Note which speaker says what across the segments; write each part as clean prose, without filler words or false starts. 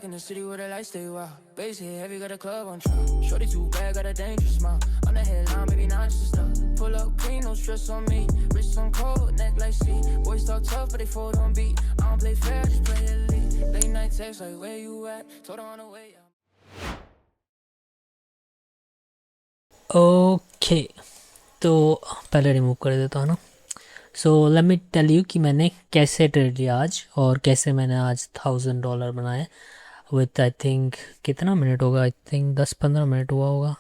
Speaker 1: in the city where the lights stay wild. Bass hit heavy, got a club on trial. Shorty too bad, got a dangerous smile. On the headline, maybe not just a stop. Pull up clean, no stress on me. Wrist on cold, neck like sea. Boys talk tough, but they fold on beat. I don't play fair, just play elite. Late night text like where you at? Told her on the way.
Speaker 2: Okay, तो पहले remove कर देता हूँ ना। So let me tell you कि मैंने कैसे trade लिया आज और कैसे मैंने आज $1000 बनाए विथ आई थिंक कितना मिनट होगा, आई थिंक 10-15 मिनट हुआ होगा,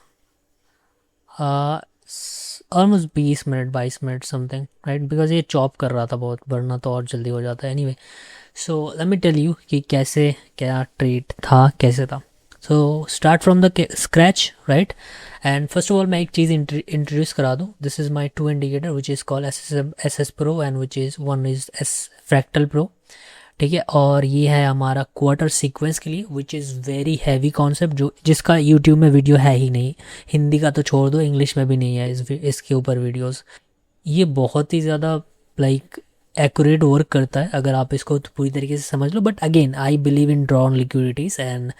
Speaker 2: almost 20 minute 22 minute something, right, because ये चॉप कर रहा था बहुत, वरना तो और जल्दी हो जाता है। Anyway, so let me tell you कि कैसे क्या ट्रेड था, कैसे था। So start from the scratch, right, and first of all मैं एक चीज़ इंट्रोड्यूस करा दूँ। This is my 2 indicator which is called SS Pro and which is one is fractal pro, ठीक है। और ये है हमारा क्वार्टर सीक्वेंस के लिए which is very heavy concept, जो जिसका यूट्यूब में वीडियो है ही नहीं, हिंदी का तो छोड़ दो, इंग्लिश में भी नहीं है इसके ऊपर वीडियोस। ये बहुत ही ज़्यादा लाइक एक्यूरेट वर्क करता है अगर आप इसको तो पूरी तरीके से समझ लो। But again I believe in drawn liquidities and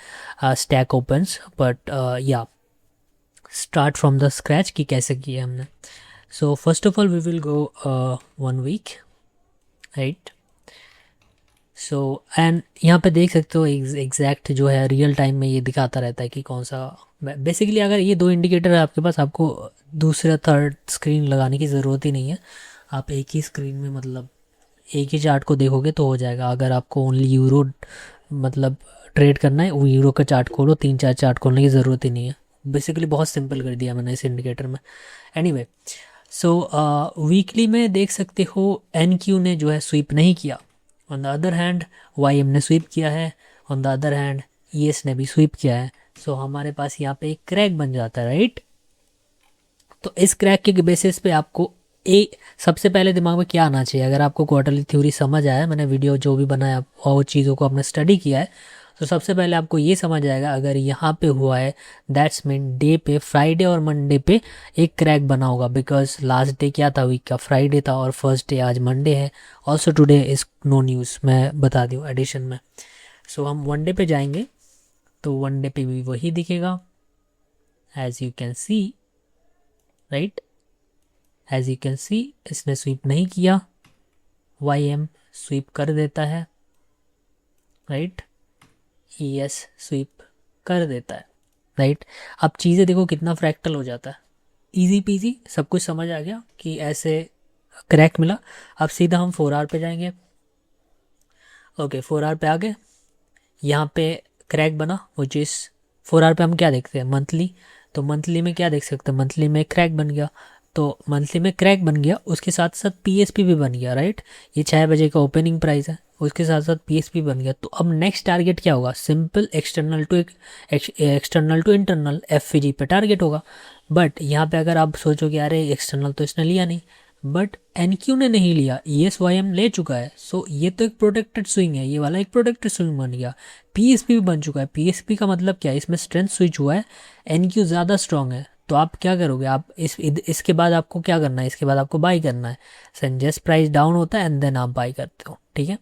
Speaker 2: stack opens, but या स्टार्ट फ्रॉम द स्क्रैच कि कैसे किया हमने। So first of all we will go 1 week, right. So and यहाँ पे देख सकते हो एग्जैक्ट जो है रियल टाइम में ये दिखाता रहता है कि कौन सा, बेसिकली अगर ये 2 इंडिकेटर है आपके पास, आपको दूसरा थर्ड स्क्रीन लगाने की ज़रूरत ही नहीं है। आप एक ही स्क्रीन में मतलब एक ही चार्ट को देखोगे तो हो जाएगा। अगर आपको ओनली यूरो मतलब ट्रेड करना है, वो यूरो का चार्ट खोलो, 3-4 चार्ट खोलने की ज़रूरत ही नहीं है। बेसिकली बहुत सिंपल कर दिया मैंने इस इंडिकेटर में। एनीवे, सो वीकली में देख सकते हो NQ ने जो है स्वीप नहीं किया, on the other hand YM ने स्वीप किया है, on the other hand ES ने भी स्वीप किया है। सो हमारे पास यहाँ पे एक क्रैक बन जाता है, राइट। तो इस क्रैक के बेसिस पे आपको सबसे पहले दिमाग में क्या आना चाहिए, अगर आपको क्वार्टरली थ्योरी समझ आया, मैंने वीडियो जो भी बनाया और चीज़ों को आपने स्टडी किया है, तो सबसे पहले आपको ये समझ आएगा अगर यहाँ पे हुआ है दैट्स मीन डे पे फ्राइडे और मंडे पे एक क्रैक बना होगा, बिकॉज लास्ट डे क्या था वीक का, फ्राइडे था, और फर्स्ट डे आज मंडे है। Also today is no news, मैं बता दूँ एडिशन में। सो हम 1 डे पे जाएंगे तो 1 डे पे भी वही दिखेगा, as you can see, right, as you can see इसने स्वीप नहीं किया, YM स्वीप कर देता है, राइट, ES स्वीप कर देता है, राइट। अब चीज़ें देखो कितना फ्रैक्टल हो जाता है, इजी पीजी, सब कुछ समझ आ गया कि ऐसे क्रैक मिला। अब सीधा हम 4 आवर पे जाएंगे। ओके, 4 आवर पे आ गए, यहाँ पे क्रैक बना, वो चीज़ 4 आवर पे हम क्या देखते हैं, मंथली। तो मंथली में क्या देख सकते हैं, मंथली में क्रैक बन गया, तो मंथली में क्रैक बन गया, उसके साथ साथ PSP भी बन गया, राइट। ये 6 बजे का ओपनिंग प्राइस है, उसके साथ साथ PSP बन गया। तो अब नेक्स्ट टारगेट क्या होगा, simple external to internal FVG पे टारगेट होगा। बट यहाँ पे अगर आप सोचोगे अरे एक्सटर्नल तो इसने लिया नहीं, बट NQ ने नहीं लिया, ESYM ले चुका है। सो ये तो एक प्रोटेक्टेड स्विंग है, ये वाला एक प्रोटेक्टेड स्विंग बन गया। PSP भी बन चुका है, PSP का मतलब क्या है, इसमें स्ट्रेंथ स्विच हुआ है, NQ ज़्यादा स्ट्रॉन्ग है। तो आप क्या करोगे, आप इसके बाद आपको क्या करना है, इसके बाद आपको बाई करना है। सनजेस्ट प्राइस डाउन होता है एंड देन आप बाई करते हो, ठीक है।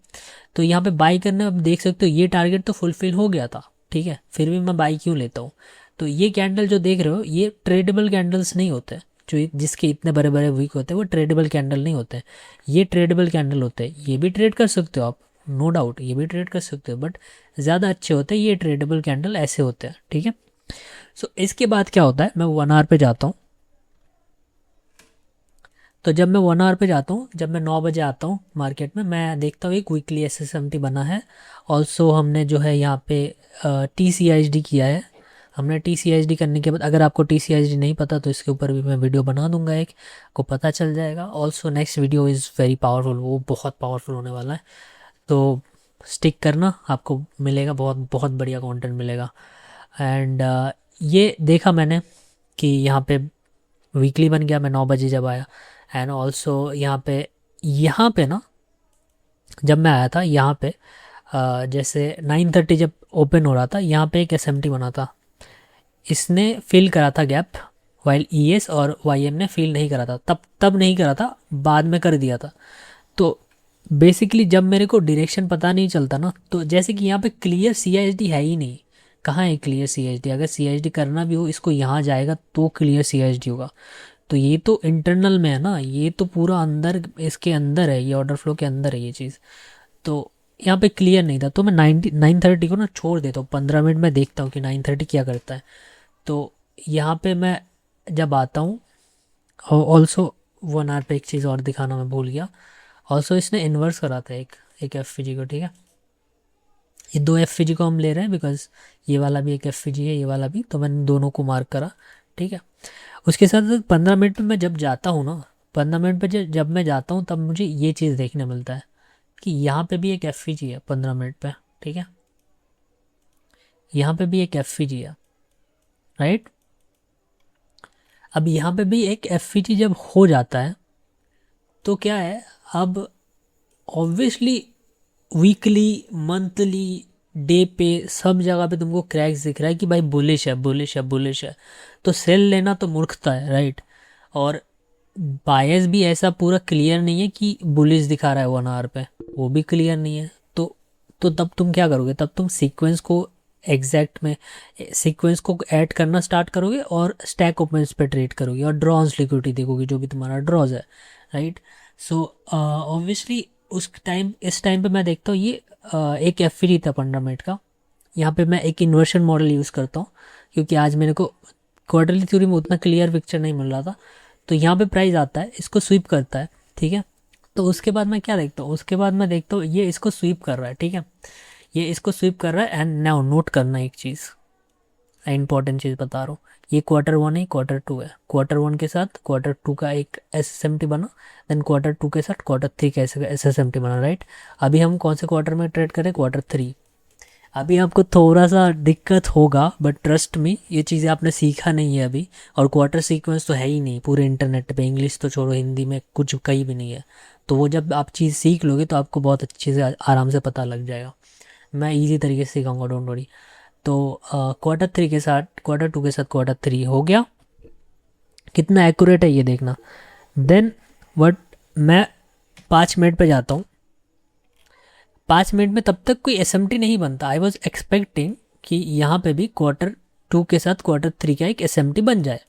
Speaker 2: तो यहाँ पे बाई करने आप देख सकते हो ये टारगेट तो फुलफिल हो गया था, ठीक है, फिर भी मैं बाई क्यों लेता हूँ। तो ये कैंडल जो देख रहे हो ये ट्रेडेबल कैंडल्स नहीं होते, जो जिसके इतने बड़े बड़े वीक होते हैं वो ट्रेडेबल कैंडल नहीं होते, ये ट्रेडेबल कैंडल होते हैं। ये भी ट्रेड कर सकते हो आप, नो डाउट, ये भी ट्रेड कर सकते हो, बट ज़्यादा अच्छे होते हैं ये ट्रेडेबल कैंडल, ऐसे होते हैं, ठीक है। सो इसके बाद क्या होता है, मैं 1 आवर पे जाता हूँ। तो जब मैं 1 आवर पे जाता हूँ, जब मैं 9 बजे आता हूँ मार्केट में, मैं देखता हूँ एक वीकली SSMT बना है। ऑल्सो हमने जो है यहाँ पे TCISD किया है। हमने TCISD करने के बाद, अगर आपको TCISD नहीं पता तो इसके ऊपर भी मैं वीडियो बना दूंगा, एक को पता चल जाएगा। Also next video is very powerful, वो बहुत पावरफुल होने वाला है, तो स्टिक करना, आपको मिलेगा बहुत बहुत बढ़िया कंटेंट मिलेगा। एंड ये देखा मैंने कि यहाँ पे वीकली बन गया, मैं 9 बजे जब आया। एंड ऑल्सो यहाँ पे ना जब मैं आया था यहाँ पे जैसे 9:30 जब ओपन हो रहा था, यहाँ पे एक SMT बना था, इसने फिल करा था गैप, वाइल ES और YM ने फिल नहीं करा था, तब नहीं करा था, बाद में कर दिया था। तो बेसिकली जब मेरे को डायरेक्शन पता नहीं चलता ना, तो जैसे कि यहाँ पे क्लियर सी एच डी है ही नहीं। कहाँ है क्लियर सी एच डी? अगर सी एच डी करना भी हो, इसको यहाँ जाएगा तो क्लियर सी एच डी होगा। तो ये तो इंटरनल में है ना, ये तो पूरा अंदर, इसके अंदर है, ये ऑर्डर फ्लो के अंदर है ये चीज़। तो यहाँ पे क्लियर नहीं था, तो मैं 9:30 को ना छोड़ देता हूँ, 15 मिनट में देखता हूँ कि 9:30 क्या करता है। तो यहाँ पे मैं जब आता हूँ, ऑल्सो 1 आवर पे एक चीज़ और दिखाना मैं भूल गया। ऑल्सो इसने इन्वर्स करा था एक एफ को, ठीक है। ये 2 एफ को हम ले रहे हैं बिकॉज ये वाला भी एक एफ है, ये वाला भी, तो मैंने दोनों को मार्क करा, ठीक है। उसके साथ 15 मिनट में मैं जब जाता हूँ ना, 15 मिनट पे जब मैं जाता हूँ, तब मुझे ये चीज़ देखने मिलता है कि यहाँ पे भी एक एफ है 15 मिनट पे, ठीक है। यहाँ पे भी एक एफ है, राइट। अब यहाँ पे भी एक एफ जब हो जाता है तो क्या है, अब ऑब्वियसली वीकली, मंथली, डे पे, सब जगह पे तुमको क्रैक्स दिख रहा है कि भाई बुलिश है, बुलिश है, बुलिश है। तो सेल लेना तो मूर्खता है, राइट। और बायस भी ऐसा पूरा क्लियर नहीं है कि बुलिश दिखा रहा है 1 आवर पे, वो भी क्लियर नहीं है। तो तब तुम क्या करोगे? तब तुम सीक्वेंस को एग्जैक्ट में सीक्वेंस को ऐड करना स्टार्ट करोगे और स्टैक ओपन्स पे ट्रेड करोगे और ड्रॉज लिक्विडिटी देखोगे, जो भी तुम्हारा ड्रॉज है, राइट। सो ऑब्वियसली इस टाइम पे मैं देखता हूँ ये एक एफ था 15 मिनट का। यहाँ पे मैं एक इन्वर्शन मॉडल यूज़ करता हूँ क्योंकि आज मेरे को क्वार्टरली थ्योरी में उतना क्लियर पिक्चर नहीं मिल रहा था। तो यहाँ पे प्राइस आता है, इसको स्वीप करता है, ठीक है। तो उसके बाद मैं क्या देखता हूँ, उसके बाद मैं देखता हूँ ये इसको स्वीप कर रहा है, ठीक है। ये इसको स्वीप कर रहा है। एंड नाउ नोट करना एक चीज़, इंपॉर्टेंट चीज़ बता रहा हूँ। ये Q1 है, Q2 है। Q1 के साथ Q2 का एक SSMT बना, देन Q2 के साथ Q3 का SSMT बना, राइट। अभी हम कौन से क्वार्टर में ट्रेड करें? Q3। अभी आपको थोड़ा सा दिक्कत होगा, बट ट्रस्ट मी, ये चीज़ें आपने सीखा नहीं है अभी। और क्वार्टर सीक्वेंस तो है ही नहीं पूरे इंटरनेट पे, इंग्लिश तो छोड़ो, हिंदी में कुछ कहीं भी नहीं है। तो वो जब आप चीज़ सीख लोगे तो आपको बहुत अच्छे से आराम से पता लग जाएगा। मैं इजी तरीके से सिखाऊंगा, डोंट वरी। तो Q3 के साथ Q2 के साथ Q3 हो गया। कितना एक्यूरेट है ये देखना। देन वट मैं 5 मिनट पे जाता हूँ। 5 मिनट में तब तक कोई SMT नहीं बनता। आई वॉज एक्सपेक्टिंग कि यहाँ पे भी Q2 के साथ Q3 का एक SMT बन जाए,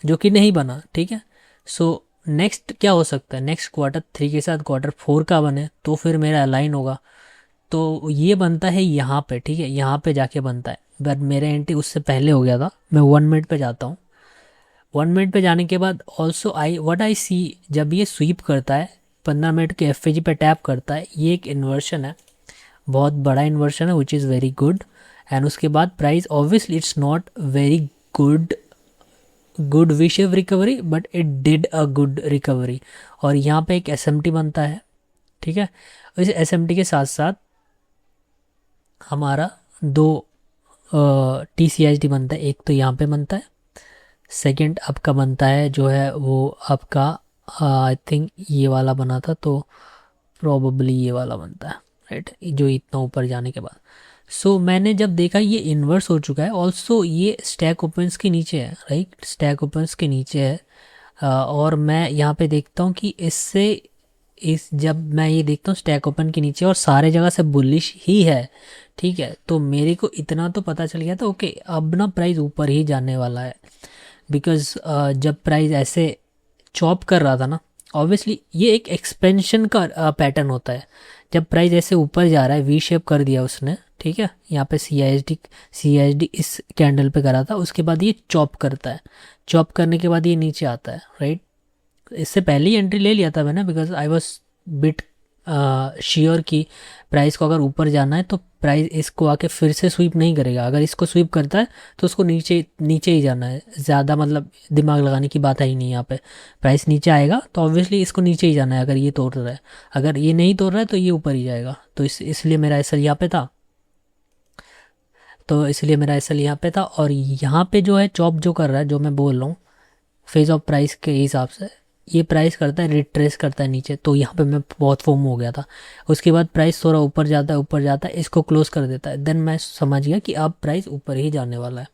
Speaker 2: जो कि नहीं बना, ठीक है। सो नेक्स्ट क्या हो सकता है? नेक्स्ट Q3 के साथ Q4 का बने तो फिर मेरा अलाइन होगा। तो ये बनता है यहाँ पे, ठीक है, यहाँ पे जाके बनता है। बट मेरे एंट्री उससे पहले हो गया था। मैं 1 मिनट पे जाता हूँ। 1 मिनट पे जाने के बाद ऑल्सो आई सी, जब ये स्वीप करता है 15 मिनट के एफ पे टैप करता है, ये एक इन्वर्शन है, बहुत बड़ा इन्वर्शन है, which is very good. And उसके बाद price obviously it's not very good V shape recovery, but it did a good recovery. और यहाँ पे एक SMT बनता है, ठीक है। इस SMT के साथ साथ हमारा 2 TCHD बनता है। एक तो यहाँ पे बनता है, सेकंड आपका बनता है जो है वो आपका आई थिंक ये वाला बना था, तो प्रोबेबली ये वाला बनता है, राइट, जो इतना ऊपर जाने के बाद। सो मैंने जब देखा ये इन्वर्स हो चुका है, ऑल्सो ये स्टैक ओपन्स के नीचे है, राइट, स्टैक ओपन्स के नीचे है। और मैं यहाँ पे देखता हूँ कि जब मैं ये देखता हूँ स्टैक ओपन के नीचे और सारे जगह से बुलिश ही है, ठीक है, तो मेरे को इतना तो पता चल गया था, ओके अब ना प्राइस ऊपर ही जाने वाला है। बिकॉज जब प्राइस ऐसे चॉप कर रहा था ना, ऑब्वियसली ये एक एक्सपेंशन का पैटर्न होता है। जब प्राइस ऐसे ऊपर जा रहा है, वी शेप कर दिया उसने, ठीक है, यहाँ पे सी आई एस डी इस कैंडल पे करा था, उसके बाद ये चॉप करता है। चॉप करने के बाद ये नीचे आता है, राइट। इससे पहले ही एंट्री ले लिया था मैंने, because I was bit sure कि प्राइस को अगर ऊपर जाना है तो प्राइस इसको आके फिर से स्वीप नहीं करेगा। अगर इसको स्वीप करता है तो उसको नीचे नीचे ही जाना है, ज़्यादा मतलब दिमाग लगाने की बात है ही नहीं यहाँ पे। प्राइस नीचे आएगा तो ऑब्वियसली इसको नीचे ही जाना है, अगर ये तोड़ रहा है। अगर ये नहीं तोड़ रहा है तो ये ऊपर ही जाएगा। तो इसलिए मेरा एसएल यहाँ पे था, और यहाँ पे जो है चॉप जो कर रहा है, जो मैं बोल रहा हूँ फेज ऑफ प्राइस के हिसाब से, ये प्राइस करता है रिट्रेस करता है नीचे। तो यहाँ पे मैं बहुत फोम हो गया था। उसके बाद प्राइस थोड़ा ऊपर जाता है, इसको क्लोज कर देता है। देन मैं समझ गया कि अब प्राइस ऊपर ही जाने वाला है।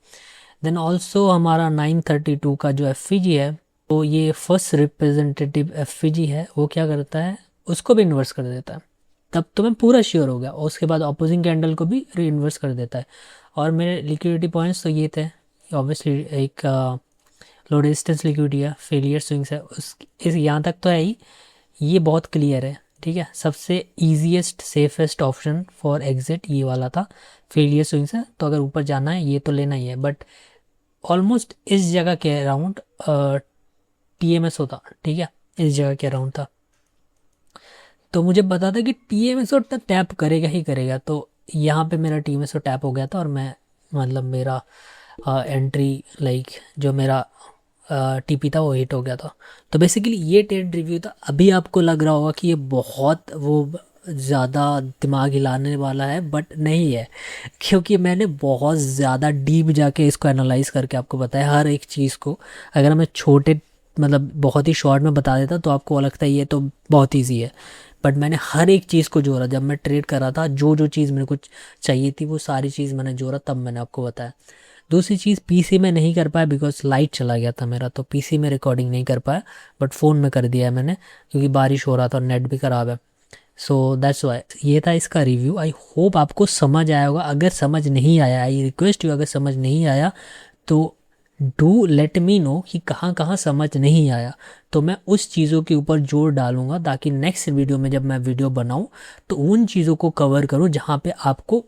Speaker 2: देन ऑल्सो हमारा 932 का जो एफ है, तो ये फर्स्ट रिप्रेजेंटेटिव एफ है, वो क्या करता है, उसको भी इन्वर्स कर देता है। तब तो मैं पूरा श्योर हो गया, और उसके बाद ऑपोजिंग कैंडल को भी री इन्वर्स कर देता है। और मेरे लिक्विडिटी पॉइंट्स तो ये थे, ऑब्वियसली एक लो रेजिस्टेंस लिक्विडिटी है, फेलियर स्विंग्स है, उस इस यहाँ तक तो है ही, ये बहुत क्लियर है, ठीक है। सबसे easiest safest option for exit ये वाला था, फेलियर स्विंग्स है, तो अगर ऊपर जाना है ये तो लेना ही है। बट ऑलमोस्ट इस जगह के अराउंड TMS होता, ठीक है, इस जगह के अराउंड था, तो मुझे पता था कि TMS तो टैप करेगा ही करेगा। तो यहाँ पे मेरा TMS तो टैप हो गया था, और मैं मतलब मेरा एंट्री लाइक जो मेरा TP था वो हिट हो गया था। तो बेसिकली ये ट्रेड रिव्यू था। अभी आपको लग रहा होगा कि ये बहुत वो ज़्यादा दिमाग हिलाने वाला है, बट नहीं है, क्योंकि मैंने बहुत ज़्यादा डीप जाके इसको एनालाइज करके आपको बताया हर एक चीज़ को। अगर मैं छोटे मतलब बहुत ही शॉर्ट में बता देता तो आपको लगता है ये तो बहुत ईजी है, बट मैंने हर एक चीज़ को जोड़ा। जब मैं ट्रेड कर रहा था, जो जो चीज़ मेरे को चाहिए थी वो सारी चीज़ मैंने जोड़ा, तब मैंने आपको बताया। दूसरी चीज़, PC में नहीं कर पाया बिकॉज लाइट चला गया था मेरा, तो PC में रिकॉर्डिंग नहीं कर पाया, बट फ़ोन में कर दिया है मैंने, क्योंकि बारिश हो रहा था और नेट भी ख़राब है। सो दैट्स वाई ये था इसका रिव्यू। आई होप आपको समझ आया होगा। अगर समझ नहीं आया, आई रिक्वेस्ट यू, अगर समझ नहीं आया तो डू लेट मी नो कि कहाँ कहाँ समझ नहीं आया, तो मैं उस चीज़ों के ऊपर जोर डालूंगा, ताकि नेक्स्ट वीडियो में जब मैं वीडियो बनाऊं तो उन चीज़ों को कवर करूं जहाँ पे आपको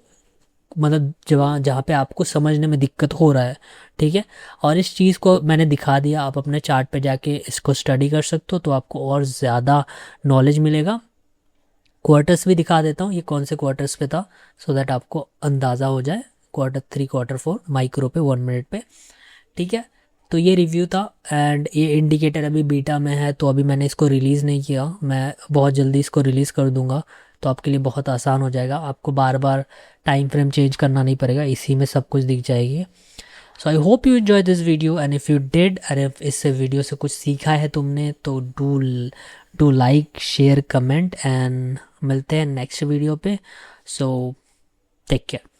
Speaker 2: मतलब जहाँ पे आपको समझने में दिक्कत हो रहा है, ठीक है। और इस चीज़ को मैंने दिखा दिया, आप अपने चार्ट पे जाके इसको स्टडी कर सकते हो, तो आपको और ज़्यादा नॉलेज मिलेगा। क्वार्टर्स भी दिखा देता हूँ, ये कौन से क्वार्टर्स पे था, सो दैट आपको अंदाज़ा हो जाए, Q3 Q4 माइक्रो पे 1 मिनट पे, ठीक है। तो ये रिव्यू था, एंड ये इंडिकेटर अभी बीटा में है, तो अभी मैंने इसको रिलीज़ नहीं किया, मैं बहुत जल्दी इसको रिलीज़ कर दूंगा, तो आपके लिए बहुत आसान हो जाएगा, आपको बार बार टाइम फ्रेम चेंज करना नहीं पड़ेगा, इसी में सब कुछ दिख जाएगी। So I hope you enjoy this video, and if you did, अरे इस वीडियो से कुछ सीखा है तुमने, तो do like, share, comment, and मिलते हैं नेक्स्ट वीडियो पे। So take care.